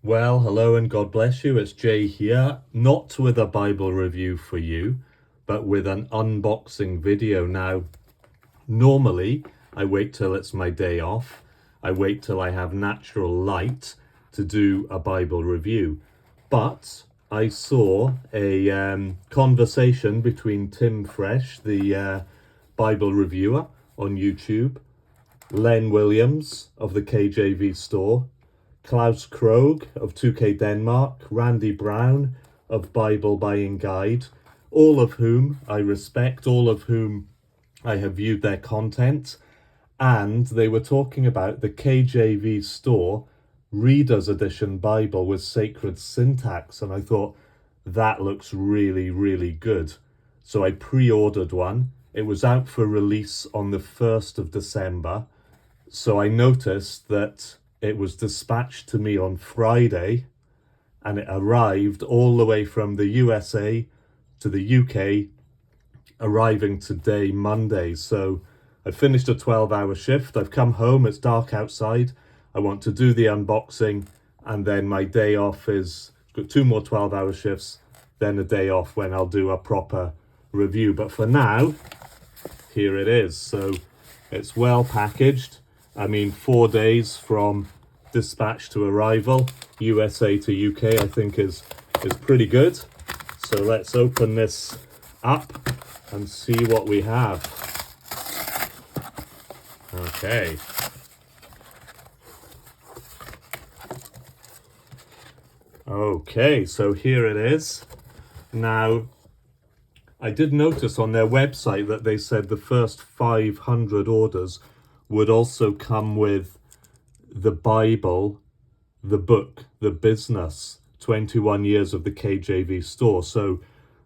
Well, hello and God bless you. It's Jay here, not with a Bible review for you, but with an unboxing video. Now, normally I wait till it's my day off. I wait till I have natural light to do a Bible review. But I saw a conversation between Tim Fresh, the Bible reviewer on YouTube, Len Williams of the KJV Store, Klaus Krogh of 2K Denmark, Randy Brown of Bible Buying Guide, all of whom I respect, all of whom I have viewed their content, and they were talking about the KJV Store Reader's Edition Bible with sacred syntax, and I thought, that looks really, really good. So I pre-ordered one. It was out for release on the 1st of December, so I noticed that it was dispatched to me on Friday and it arrived all the way from the USA to the UK, arriving today, Monday. So I finished a 12-hour shift. I've come home. It's dark outside. I want to do the unboxing, and then my day off is got 2 more 12-hour shifts, then a day off when I'll do a proper review. But for now, here it is. So it's well packaged. 4 days from dispatch to arrival, USA to UK, I think is pretty good. So let's open this up and see what we have. Okay. Okay, so here it is. Now, I did notice on their website that they said the first 500 orders would also come with the Bible, the book, the business, 21 years of the KJV Store. So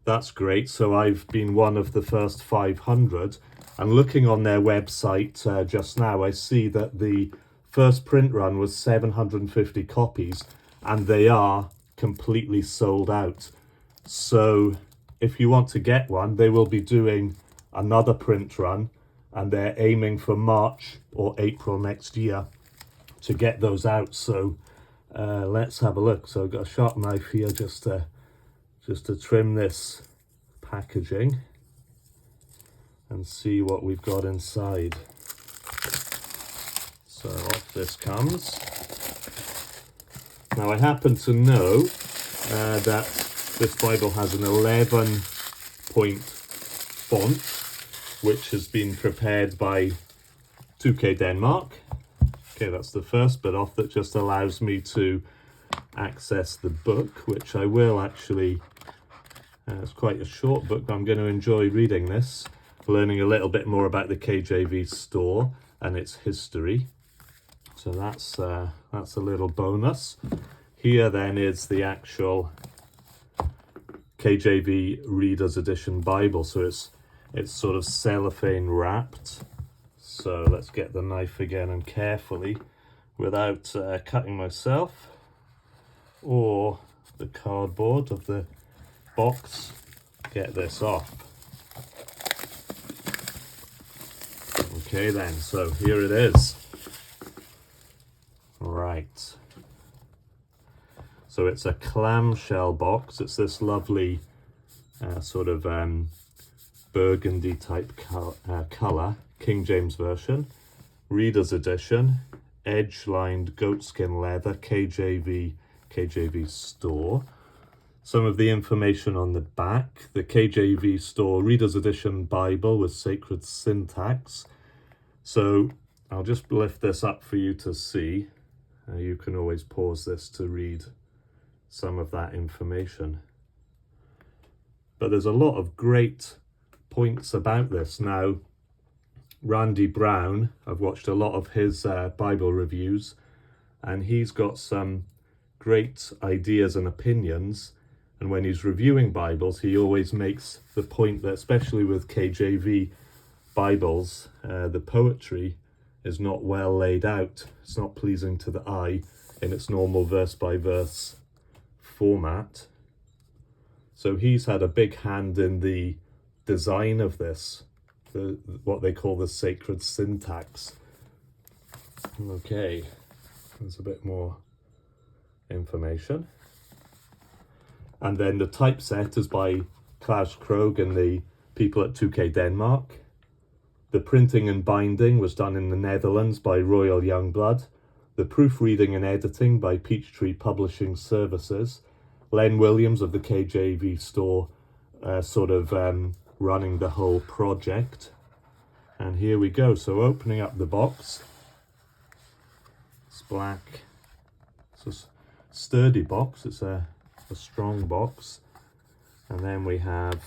that's great. So I've been one of the first 500. And looking on their website just now, I see that the first print run was 750 copies, and they are completely sold out. So if you want to get one, they will be doing another print run, and they're aiming for March or April next year to get those out. So let's have a look. So I've got a sharp knife here just to trim this packaging and see what we've got inside. So off this comes. Now I happen to know that this Bible has an 11-point font, which has been prepared by 2K Denmark. Okay, that's the first bit off. That just allows me to access the book, which I will actually, it's quite a short book, but I'm going to enjoy reading this, learning a little bit more about the KJV Store and its history. So that's a little bonus. Here then is the actual KJV Reader's Edition Bible. So it's sort of cellophane wrapped. So let's get the knife again and carefully, without cutting myself or the cardboard of the box, get this off. Okay then, so here it is. Right. So it's a clamshell box. It's this lovely sort of burgundy type colour, King James Version, Reader's Edition, edge-lined goatskin leather, KJV Store. Some of the information on the back, the KJV Store Reader's Edition Bible with sacred syntax. So I'll just lift this up for you to see. You can always pause this to read some of that information. But there's a lot of great points about this. Now, Randy Brown, I've watched a lot of his Bible reviews, and he's got some great ideas and opinions. And when he's reviewing Bibles, he always makes the point that, especially with KJV Bibles, the poetry is not well laid out. It's not pleasing to the eye in its normal verse-by-verse format. So he's had a big hand in the design of this, what they call the sacred syntax. Okay, there's a bit more information. And then the typeset is by Klaus Krogh and the people at 2K Denmark. The printing and binding was done in the Netherlands by Royal Youngblood. The proofreading and editing by Peachtree Publishing Services. Len Williams of the KJV Store running the whole project. And here we go. So opening up the box. It's black. It's a sturdy box. It's a strong box. And then we have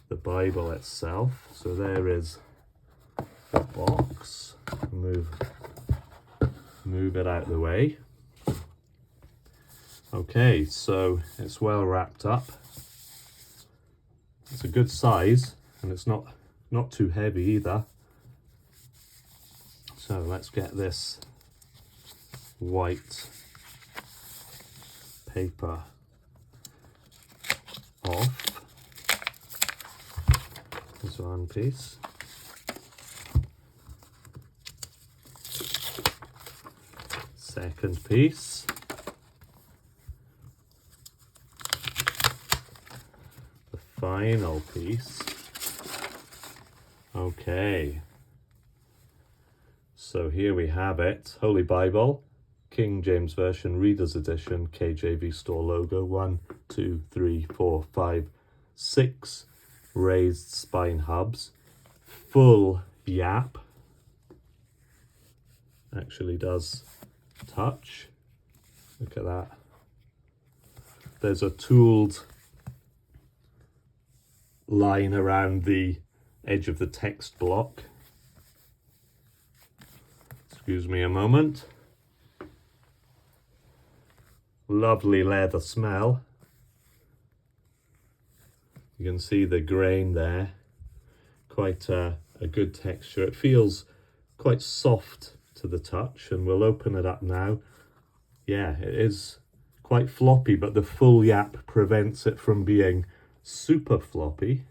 the Bible itself. So there is the box. Move it out of the way. Okay, so it's well wrapped up. It's a good size, and it's not too heavy either. So let's get this white paper off. There's one piece. Second piece. The final piece. Okay. So here we have it. Holy Bible, King James Version, Reader's Edition, KJV Store logo. 1, 2, 3, 4, 5, 6 raised spine hubs. Full yap. Actually does touch. Look at that. There's a tooled line around the edge of the text block. Excuse me a moment. Lovely leather smell. You can see the grain there. Quite a good texture. It feels quite soft to the touch, and we'll open it up now. Yeah, it is quite floppy, but the full yap prevents it from being super floppy.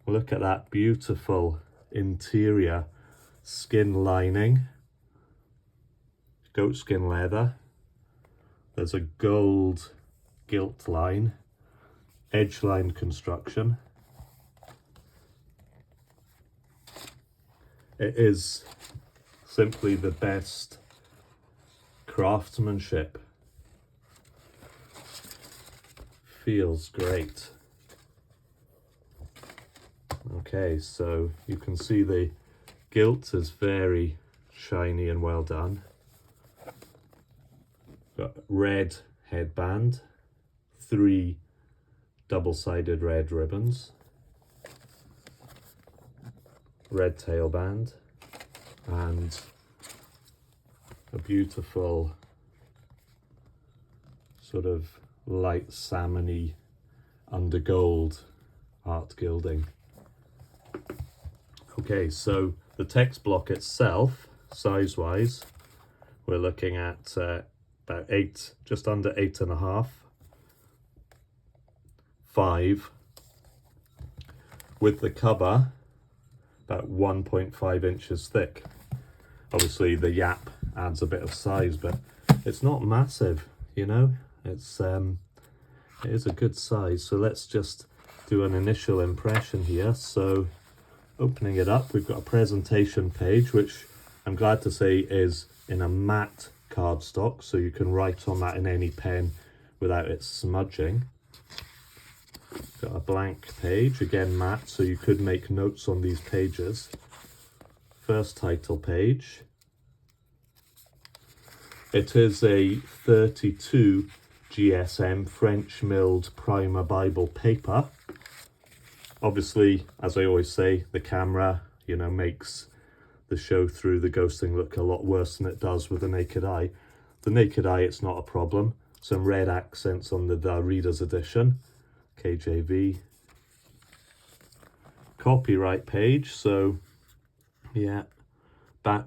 Look at that beautiful interior skin lining. Goatskin leather. There's a gold gilt line. Edge line construction. It is simply the best craftsmanship. Feels great. Okay, so you can see the gilt is very shiny and well done. Got red headband, 3 double-sided red ribbons, red tailband, and a beautiful sort of light salmony undergold art gilding. Okay, so the text block itself, size-wise, we're looking at about 8, just under 8.5, 5, with the cover about 1.5 inches thick. Obviously the yap adds a bit of size, but it's not massive, you know. It is a good size. So let's just do an initial impression here. So opening it up, we've got a presentation page, which I'm glad to say is in a matte cardstock, so you can write on that in any pen without it smudging. Got a blank page, again matte, so you could make notes on these pages. First title page. It is a 32 GSM French milled primer Bible paper. Obviously, as I always say, the camera, you know, makes the show through the ghosting look a lot worse than it does with the naked eye. The naked eye, it's not a problem. Some red accents on the Reader's Edition, KJV. Copyright page, so yeah,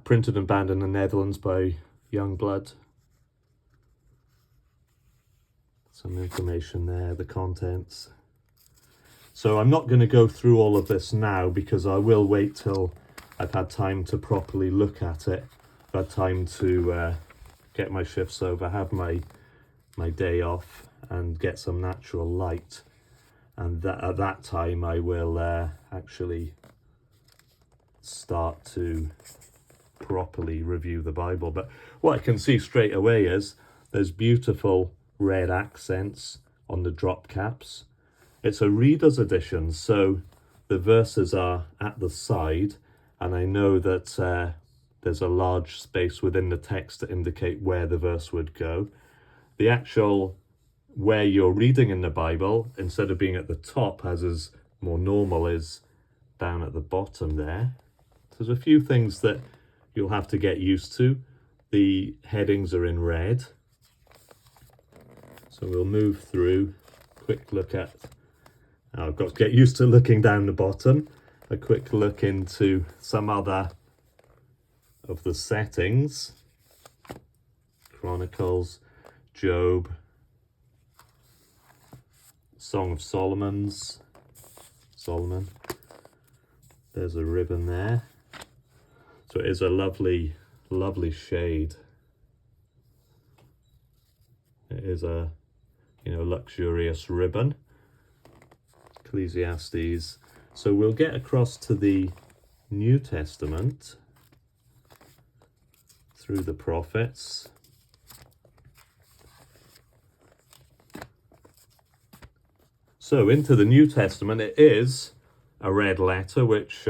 printed and bound in the Netherlands by Youngblood. Some information there, the contents. So I'm not going to go through all of this now, because I will wait till I've had time to properly look at it. I've had time to get my shifts over, have my day off, and get some natural light. And at that time I will actually start to properly review the Bible. But what I can see straight away is there's beautiful red accents on the drop caps. It's a reader's edition, so the verses are at the side, and I know that there's a large space within the text to indicate where the verse would go. The actual where you're reading in the Bible, instead of being at the top, as is more normal, is down at the bottom there. There's a few things that you'll have to get used to. The headings are in red. So we'll move through. Quick look at, I've got to get used to looking down the bottom. A quick look into some other of the settings. Chronicles, Job, Song of Solomon. There's a ribbon there. So it is a lovely, lovely shade. It is a, luxurious ribbon. Ecclesiastes. So we'll get across to the New Testament through the prophets. So into the New Testament, it is a red letter, which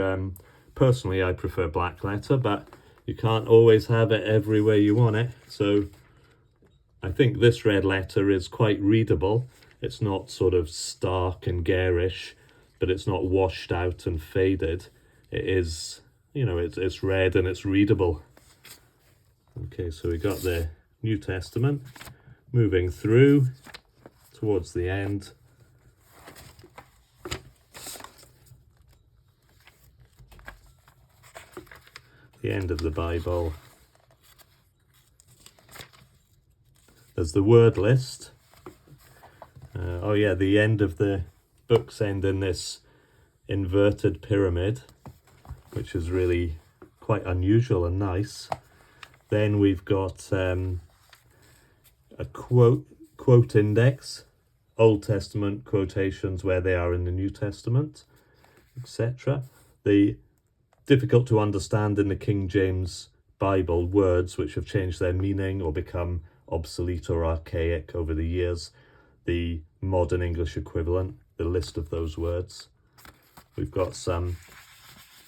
personally I prefer black letter, but you can't always have it everywhere you want it. So I think this red letter is quite readable. It's not sort of stark and garish, but it's not washed out and faded. It is, it's red and it's readable. Okay, so we got the New Testament. Moving through towards the end. The end of the Bible. There's the word list. The end of the books end in this inverted pyramid, which is really quite unusual and nice. Then we've got a quote index, Old Testament quotations where they are in the New Testament, etc. The difficult to understand in the King James Bible words which have changed their meaning or become obsolete or archaic over the years. The modern English equivalent, the list of those words. We've got some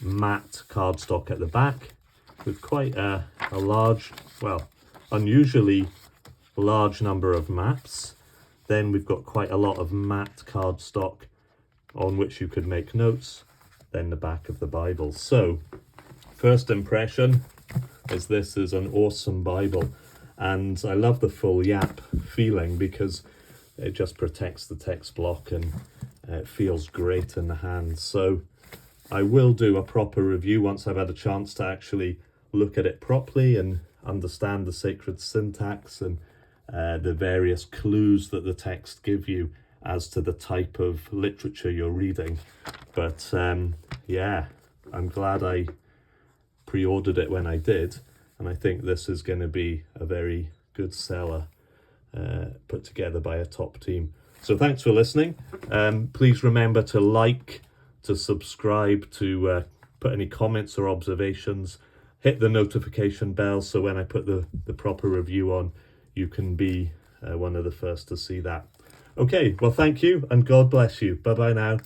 matte cardstock at the back with quite a large, unusually large number of maps. Then we've got quite a lot of matte cardstock on which you could make notes. Then the back of the Bible. So, first impression is this is an awesome Bible. And I love the full yap feeling because it just protects the text block and it feels great in the hands. So I will do a proper review once I've had a chance to actually look at it properly and understand the sacred syntax and the various clues that the text give you as to the type of literature you're reading. But I'm glad I pre-ordered it when I did, and I think this is going to be a very good seller put together by a top team. So thanks for listening. Please remember to like, to subscribe, to put any comments or observations, hit the notification bell so when I put the proper review on, you can be one of the first to see that. Okay, well, thank you and God bless you. Bye-bye now.